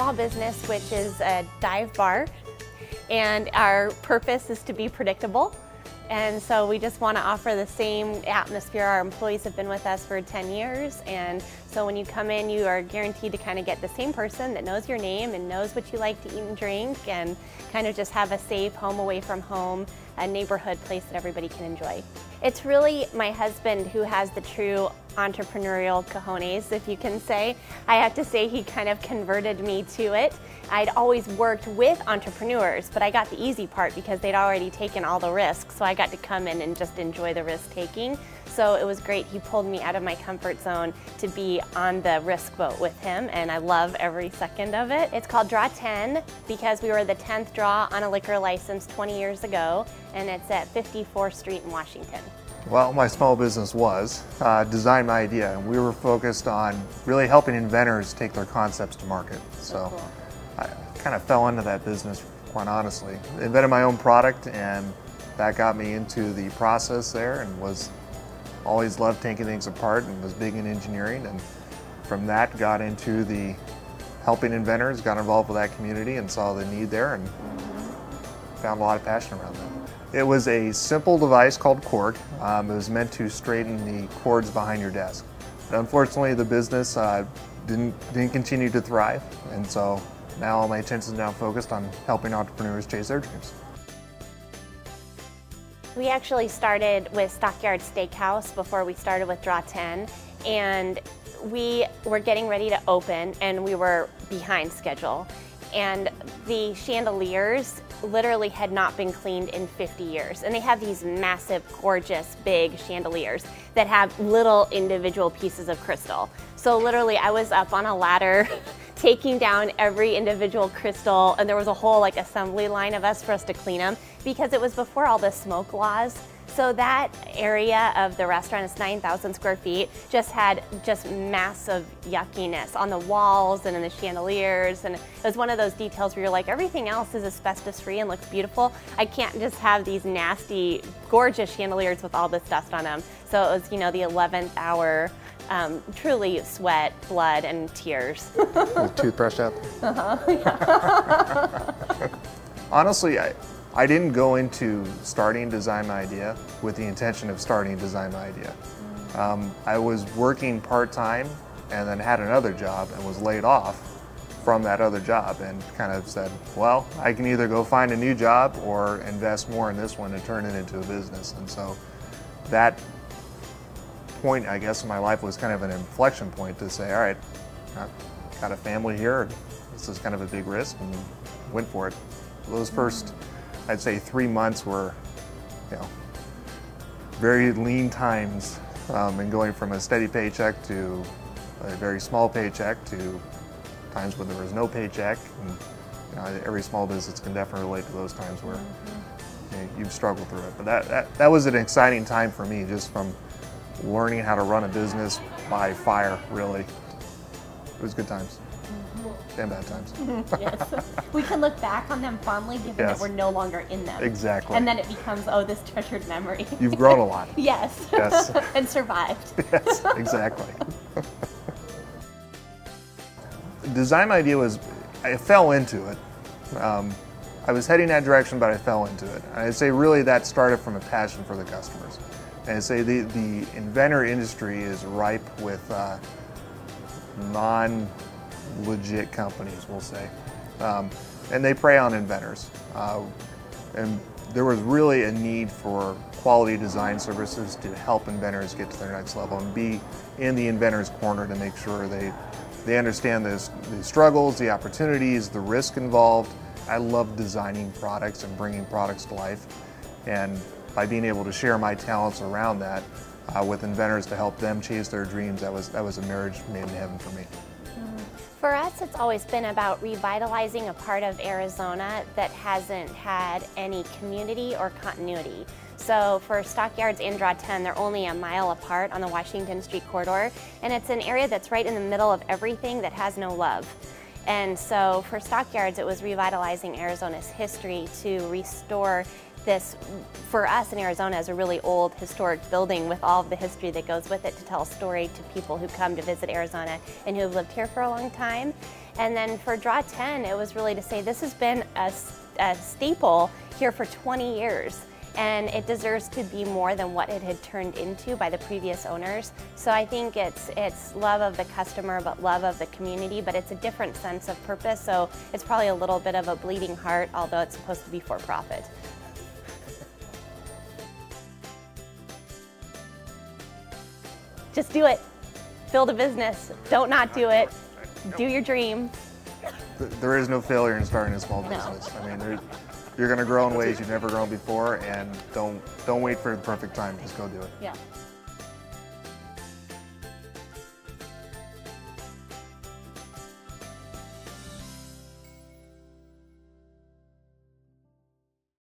small business which is a dive bar, and our purpose is to be predictable. And so we just want to offer the same atmosphere. Our employees have been with us for 10 years, and so when you come in, you are guaranteed to kind of get the same person that knows your name and knows what you like to eat and drink, and kind of just have a safe home away from home, a neighborhood place that everybody can enjoy. It's really my husband who has the true entrepreneurial cojones, if you can say. I have to say he kind of converted me to it. I'd always worked with entrepreneurs, but I got the easy part because they'd already taken all the risks, so I got to come in and just enjoy the risk taking. So it was great. He pulled me out of my comfort zone to be on the risk boat with him, and I love every second of it. It's called Draw 10 because we were the 10th draw on a liquor license 20 years ago, and it's at 54th Street in Washington. Well, my small business was Design My Idea, and we were focused on really helping inventors take their concepts to market. So cool. I kind of fell into that business, quite honestly. Invented my own product, and that got me into the process there, and was always loved taking things apart and was big in engineering. And from that got into the helping inventors, got involved with that community and saw the need there, and found a lot of passion around that. It was a simple device called cord. It was meant to straighten the cords behind your desk. But unfortunately, the business didn't continue to thrive, and so now all my attention is now focused on helping entrepreneurs chase their dreams. We actually started with Stockyard Steakhouse before we started with Draw 10, and we were getting ready to open, and we were behind schedule. And the chandeliers literally had not been cleaned in 50 years. And they have these massive, gorgeous, big chandeliers that have little individual pieces of crystal. So literally I was up on a ladder taking down every individual crystal, and there was a whole assembly line of us for us to clean them because it was before all the smoke laws. So that area of the restaurant is 9,000 square feet, just had massive yuckiness on the walls and in the chandeliers, and it was one of those details where you're like, everything else is asbestos free and looks beautiful. I can't just have these nasty, gorgeous chandeliers with all this dust on them. So it was, the 11th hour, truly sweat, blood, and tears. With toothbrush out there. Yeah. Honestly, I didn't go into starting Design My Idea with the intention of starting Design My Idea. I was working part-time and then had another job and was laid off from that other job, and kind of said, well, I can either go find a new job or invest more in this one and turn it into a business. And so that point, I guess, in my life was kind of an inflection point to say, all right, I've got a family here, this is kind of a big risk, and went for it. Those first, I'd say, 3 months were, very lean times, and going from a steady paycheck to a very small paycheck to times when there was no paycheck. And every small business can definitely relate to those times where you've struggled through it. But that was an exciting time for me, just from learning how to run a business by fire, really. It was good times. And bad times. Yes. We can look back on them fondly given that we're no longer in them. Exactly. And then it becomes, oh, this treasured memory. You've grown a lot. Yes. Yes. And survived. Yes, exactly. Design My Idea was, I fell into it. I was heading that direction, but I fell into it. And I'd say really that started from a passion for the customers. And I'd say the inventor industry is ripe with non-legit companies, we'll say. And they prey on inventors. And there was really a need for quality design services to help inventors get to their next level and be in the inventor's corner to make sure they understand the struggles, the opportunities, the risk involved. I love designing products and bringing products to life. And by being able to share my talents around that with inventors to help them chase their dreams, that was a marriage made in heaven for me. For us, it's always been about revitalizing a part of Arizona that hasn't had any community or continuity. So for Stockyards and Draw 10, they're only a mile apart on the Washington Street corridor, and it's an area that's right in the middle of everything that has no love. And so for Stockyards, it was revitalizing Arizona's history to restore this, for us in Arizona, is a really old historic building with all of the history that goes with it to tell a story to people who come to visit Arizona and who have lived here for a long time. And then for Draw 10, it was really to say this has been a staple here for 20 years. And it deserves to be more than what it had turned into by the previous owners. So I think it's love of the customer, but love of the community, but it's a different sense of purpose. So it's probably a little bit of a bleeding heart, although it's supposed to be for profit. Just do it. Build a business. Don't not do it. Do your dream. There is no failure in starting a small business. I mean, you're going to grow in ways you've never grown before, and don't wait for the perfect time. Just go do it. Yeah.